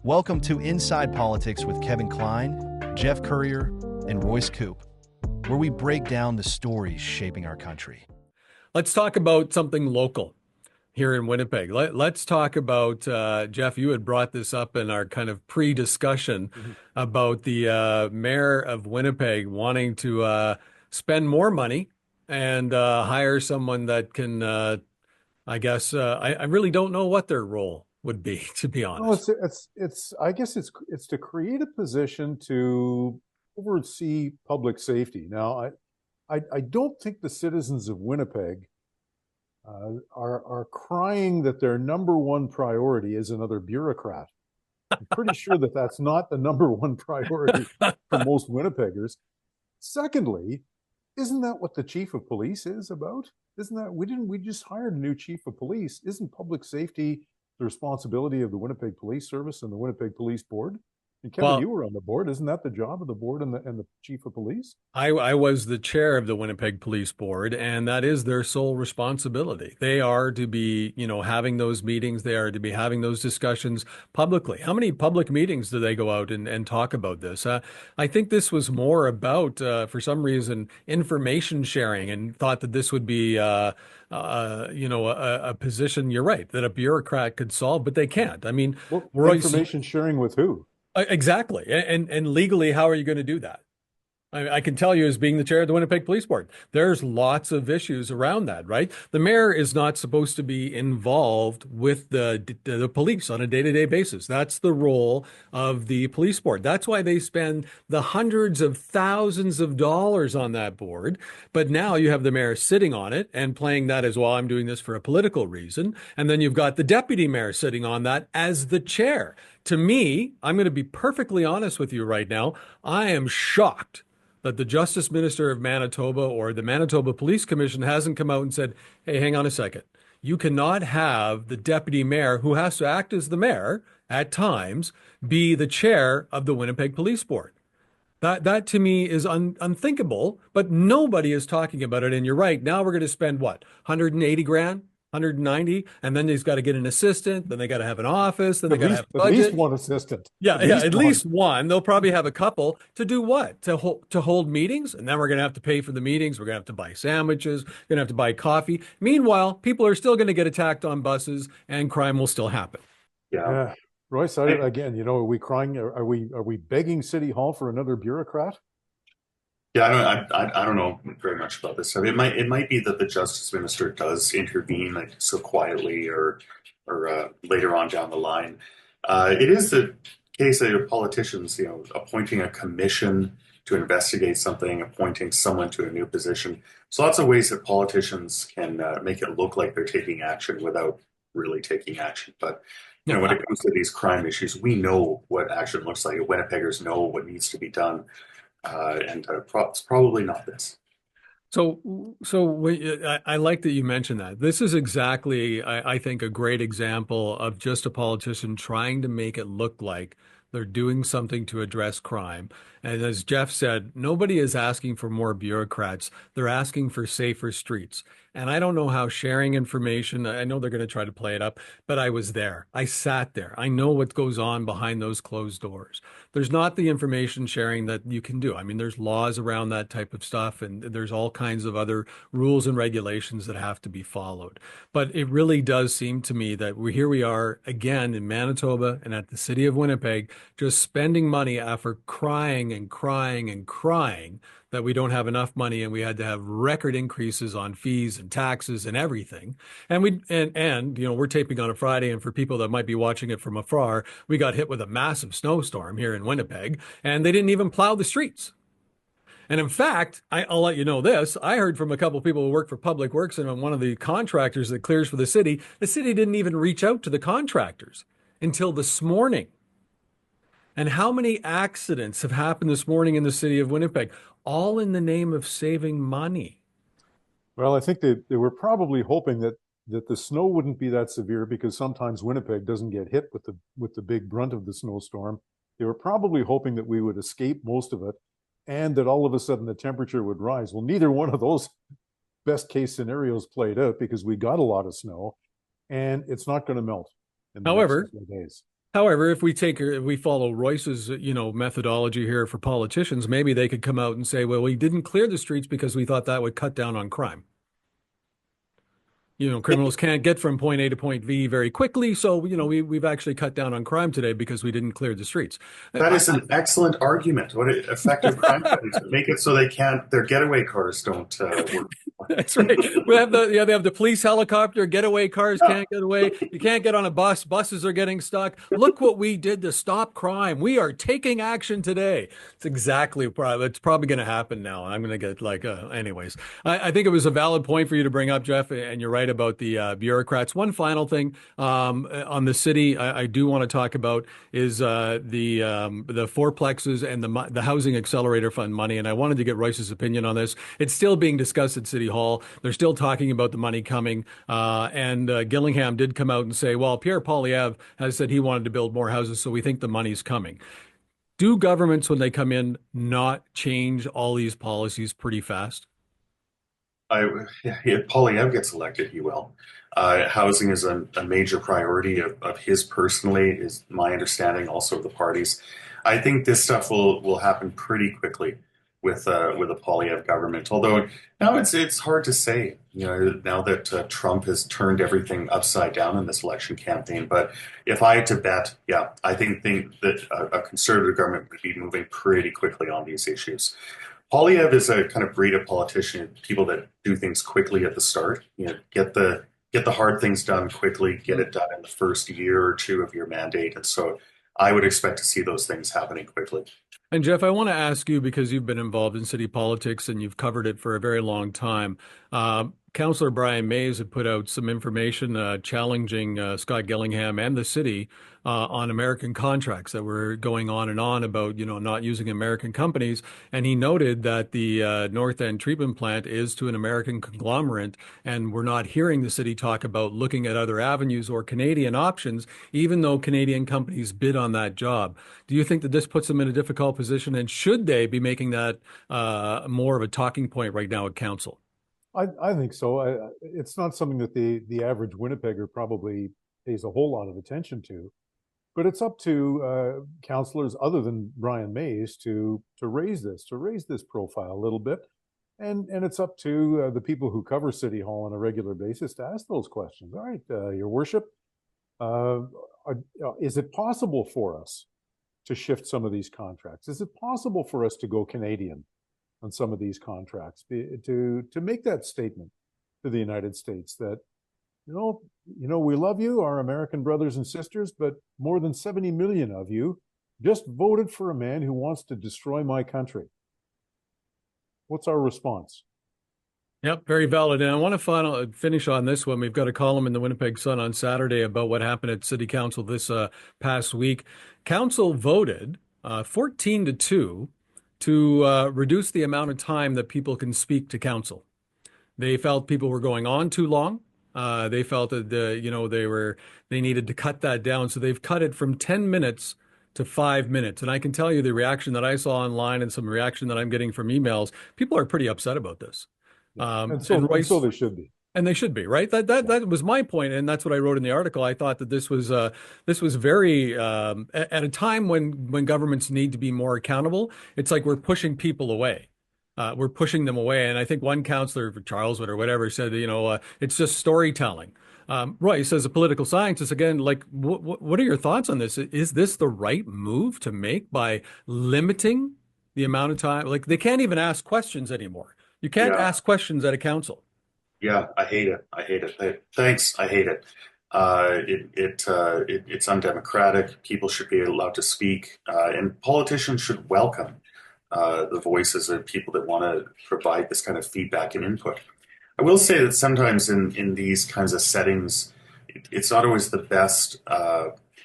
Welcome to Inside Politics with Kevin Klein, Jeff Currier, and Royce Coop, where we break down the stories shaping our country. Let's talk about something local here in Winnipeg. Let's talk about, Jeff, you had brought this up in our kind of pre-discussion about the mayor of Winnipeg wanting to spend more money and hire someone that can, I really don't know what their role would be, to be Well, honest. I guess it's to create a position to oversee public safety. Now, I don't think the citizens of Winnipeg are crying that their number one priority is another bureaucrat. I'm pretty sure that that's not the number one priority for most Winnipeggers. Secondly, isn't that what the chief of police is about? Isn't that we just hired a new chief of police? Isn't public safety the responsibility of the Winnipeg Police Service and the Winnipeg Police Board? And Kevin, Well, you were on the board. Isn't that the job of the board and the chief of police? I was the chair of the Winnipeg Police Board, and that is their sole responsibility. They are to be, having those meetings. They are to be having those discussions publicly. How many public meetings do they go out and talk about this? I think this was more about, for some reason, information sharing, and thought that this would be, a position, you're right, that a bureaucrat could solve, but they can't. I mean, Well, Royce, information sharing with who? exactly. And legally, how are you going to do that? I can tell you, as being the chair of the Winnipeg Police Board, there's lots of issues around that, right? The mayor is not supposed to be involved with the police on a day-to-day basis. That's the role of the police board. That's why they spend the hundreds of thousands of dollars on that board. But now you have the mayor sitting on it and playing that as, well, I'm doing this for a political reason. And then you've got the deputy mayor sitting on that as the chair. To me, I'm going to be perfectly honest with you right now. I am shocked that the Justice Minister of Manitoba or the Manitoba Police Commission hasn't come out and said, hey, hang on a second. You cannot have the deputy mayor, who has to act as the mayor at times, be the chair of the Winnipeg Police Board. That to me is unthinkable, but nobody is talking about it. And you're right. Now we're going to spend what, 180 grand? 190, and then he's got to get an assistant, then they got to have an office, then they got to have a budget. At least one assistant. Yeah, at least one. They'll probably have a couple to do what? To hold meetings, and then we're going to have to pay for the meetings. We're going to have to buy sandwiches. We're going to have to buy coffee. Meanwhile, people are still going to get attacked on buses, and crime will still happen. Yeah. Royce, again, are we crying? Are we begging City Hall for another bureaucrat? Yeah, I don't know very much about this. I mean, it might be that the justice minister does intervene, like, so quietly, or later on down the line. It is the case that politicians, appointing a commission to investigate something, appointing someone to a new position. So lots of ways that politicians can make it look like they're taking action without really taking action. But when it comes to these crime issues, we know what action looks like. Winnipeggers know what needs to be done. It's probably not this. So I like that you mentioned that. This is exactly, I think, a great example of just a politician trying to make it look like they're doing something to address crime. And as Jeff said, nobody is asking for more bureaucrats. They're asking for safer streets. And I don't know how sharing information, I know they're going to try to play it up, but I was there. I sat there. I know what goes on behind those closed doors. There's not the information sharing that you can do. I mean, there's laws around that type of stuff, and there's all kinds of other rules and regulations that have to be followed. But it really does seem to me that here we are again in Manitoba and at the city of Winnipeg, just spending money after crying and crying and crying that we don't have enough money, and we had to have record increases on fees and taxes and everything. And we're taping on a Friday, and for people that might be watching it from afar, we got hit with a massive snowstorm here in Winnipeg, and they didn't even plow the streets. And in fact, I'll let you know this. I heard from a couple of people who work for Public Works and one of the contractors that clears for the city didn't even reach out to the contractors until this morning. And how many accidents have happened this morning in the city of Winnipeg, all in the name of saving money? Well, I think they were probably hoping that the snow wouldn't be that severe, because sometimes Winnipeg doesn't get hit with the big brunt of the snowstorm. They were probably hoping that we would escape most of it, and that all of a sudden the temperature would rise. Well, neither one of those best case scenarios played out, because we got a lot of snow, and it's not going to melt in the next couple of days. However, if we follow Royce's, methodology here for politicians, maybe they could come out and say, well, we didn't clear the streets because we thought that would cut down on crime. Criminals can't get from point A to point B very quickly. So, we've actually cut down on crime today because we didn't clear the streets. That is an excellent argument. What effective crime studies make it so their getaway cars don't work. That's right. They have the police helicopter, getaway cars can't get away. You can't get on a bus. Buses are getting stuck. Look what we did to stop crime. We are taking action today. It's probably going to happen now. I'm going to get anyways. I think it was a valid point for you to bring up, Jeff, and you're right about the bureaucrats. One final thing on the city I do want to talk about is the fourplexes and the Housing Accelerator Fund money. And I wanted to get Royce's opinion on this. It's still being discussed at City Hall. They're still talking about the money coming. And Gillingham did come out and say, well, Pierre Poilievre has said he wanted to build more houses, so we think the money's coming. Do governments, when they come in, not change all these policies pretty fast? If Poilievre gets elected, he will. Housing is a major priority of his personally, is my understanding, also of the parties. I think this stuff will happen pretty quickly with a Poilievre government. Although now it's hard to say, now that Trump has turned everything upside down in this election campaign. But if I had to bet, yeah, I think that a conservative government would be moving pretty quickly on these issues. Poilievre is a kind of breed of politician, people that do things quickly at the start. Get the hard things done quickly, get it done in the first year or two of your mandate. And so I would expect to see those things happening quickly. And Jeff, I want to ask you, because you've been involved in city politics and you've covered it for a very long time. Councillor Brian Mays had put out some information challenging Scott Gillingham and the city on American contracts that were going on and on about, not using American companies. And he noted that the North End treatment plant is to an American conglomerate, and we're not hearing the city talk about looking at other avenues or Canadian options, even though Canadian companies bid on that job. Do you think that this puts them in a difficult position, and should they be making that more of a talking point right now at council? I think so. It's not something that the average Winnipegger probably pays a whole lot of attention to, but it's up to councillors other than Brian Mays to raise this profile a little bit, and it's up to the people who cover City Hall on a regular basis to ask those questions. All right, Your Worship, is it possible for us to shift some of these contracts? Is it possible for us to go Canadian on some of these contracts, to make that statement to the United States that, we love you, our American brothers and sisters, but more than 70 million of you just voted for a man who wants to destroy my country. What's our response? Yep, very valid. And I want to finish on this one. We've got a column in the Winnipeg Sun on Saturday about what happened at City Council this past week. Council voted 14-2 to reduce the amount of time that people can speak to council. They felt people were going on too long. They felt that they needed to cut that down. So they've cut it from 10 minutes to 5 minutes. And I can tell you the reaction that I saw online and some reaction that I'm getting from emails, people are pretty upset about this. And so they should be. And they should be, right? That was my point, and that's what I wrote in the article. I thought that this was very at a time when governments need to be more accountable. It's like we're pushing people away. We're pushing them away. And I think one councillor, Charles or whatever, said, it's just storytelling. Royce, as a political scientist, again, what are your thoughts on this? Is this the right move to make by limiting the amount of time? Like, they can't even ask questions anymore. You can't ask questions at a council. Yeah, I hate it. Thanks, I hate it. It's undemocratic. People should be allowed to speak, and politicians should welcome the voices of people that want to provide this kind of feedback and input. I will say that sometimes in these kinds of settings, it's not always the best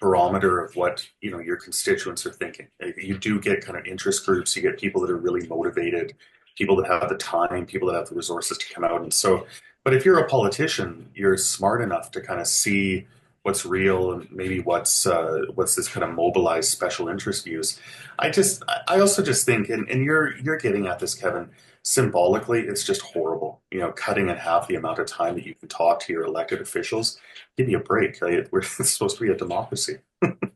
barometer of what your constituents are thinking. You do get kind of interest groups. You get people that are really motivated, people that have the time, people that have the resources to come out. And so, but if you're a politician, you're smart enough to kind of see what's real and maybe what's this kind of mobilized special interest views. I also just think, and you're getting at this, Kevin, symbolically, it's just horrible. Cutting in half the amount of time that you can talk to your elected officials. Give me a break. It's supposed to be a democracy.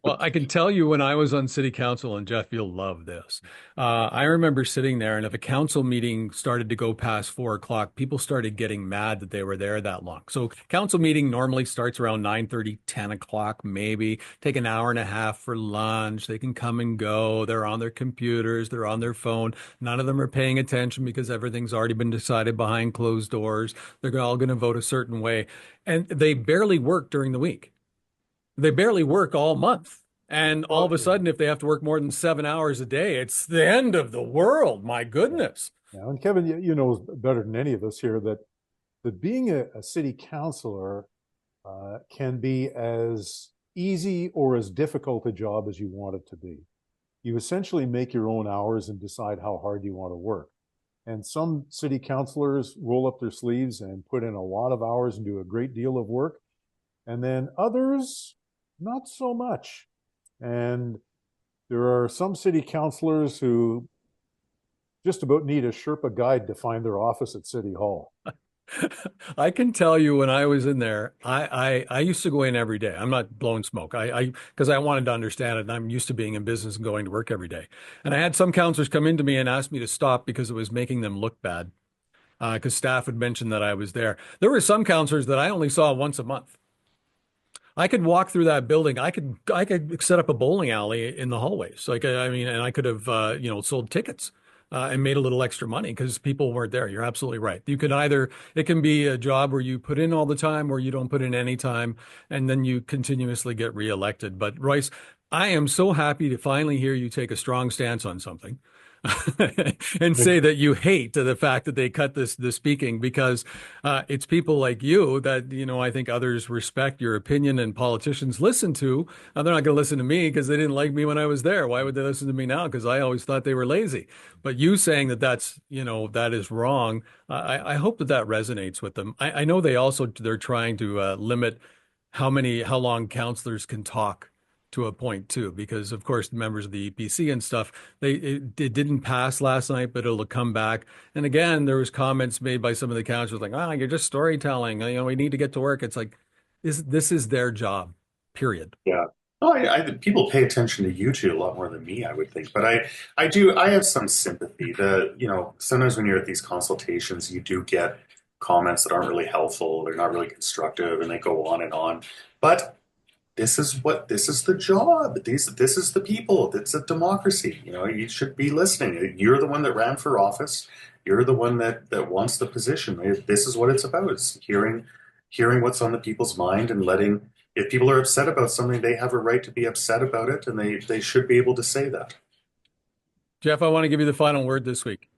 Well, I can tell you when I was on city council, and Jeff, you'll love this. I remember sitting there, and if a council meeting started to go past 4 o'clock, people started getting mad that they were there that long. So council meeting normally starts around 9:30, 10 o'clock, maybe. Take an hour and a half for lunch. They can come and go. They're on their computers. They're on their phone. None of them are paying attention because everything's already been decided behind closed doors. They're all going to vote a certain way. And they barely work during the week. They barely work all month. And all of a sudden, if they have to work more than 7 hours a day, it's the end of the world. My goodness. Yeah, and Kevin, you know better than any of us here that being a city councilor can be as easy or as difficult a job as you want it to be. You essentially make your own hours and decide how hard you want to work. And some city councilors roll up their sleeves and put in a lot of hours and do a great deal of work. And then others, not so much. And there are some city councilors who just about need a Sherpa guide to find their office at City Hall. I can tell you when I was in there, I used to go in every day. I'm not blowing smoke. Because I wanted to understand it, and I'm used to being in business and going to work every day. And I had some counselors come into me and ask me to stop because it was making them look bad. Because staff had mentioned that I was there. There were some counselors that I only saw once a month. I could walk through that building. I could set up a bowling alley in the hallways. Like, I mean, and I could have, sold tickets and made a little extra money because people weren't there. You're absolutely right. You could either, it can be a job where you put in all the time or you don't put in any time and then you continuously get reelected. But Royce, I am so happy to finally hear you take a strong stance on something. And say that you hate the fact that they cut the speaking because it's people like you that, I think others respect your opinion and politicians listen to. They're not going to listen to me because they didn't like me when I was there. Why would they listen to me now? Because I always thought they were lazy. But you saying that that is wrong, I hope that resonates with them. I know they're trying to limit how long counselors can talk to a point too, because of course the members of the EPC and stuff, it didn't pass last night, but it'll come back. And again, there was comments made by some of the councillors like, you're just storytelling. We need to get to work. It's like, this is their job, period. Yeah. Oh, people pay attention to you two a lot more than me, I would think. But I have some sympathy. Sometimes when you're at these consultations, you do get comments that aren't really helpful. They're not really constructive, and they go on and on. But this is the job. This is the people. It's a democracy. You should be listening. You're the one that ran for office. You're the one that wants the position. This is what it's about. It's hearing what's on the people's mind and letting, if people are upset about something, they have a right to be upset about it, and they should be able to say that. Jeff, I want to give you the final word this week.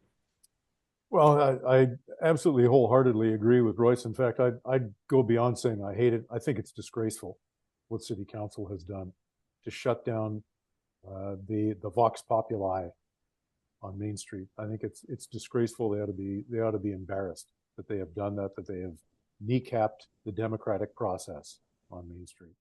Well, I absolutely wholeheartedly agree with Royce. In fact, I'd go beyond saying I hate it. I think it's disgraceful what City Council has done to shut down the Vox Populi on Main Street. I think it's disgraceful. They ought to be embarrassed that they have done that they have kneecapped the democratic process on Main Street.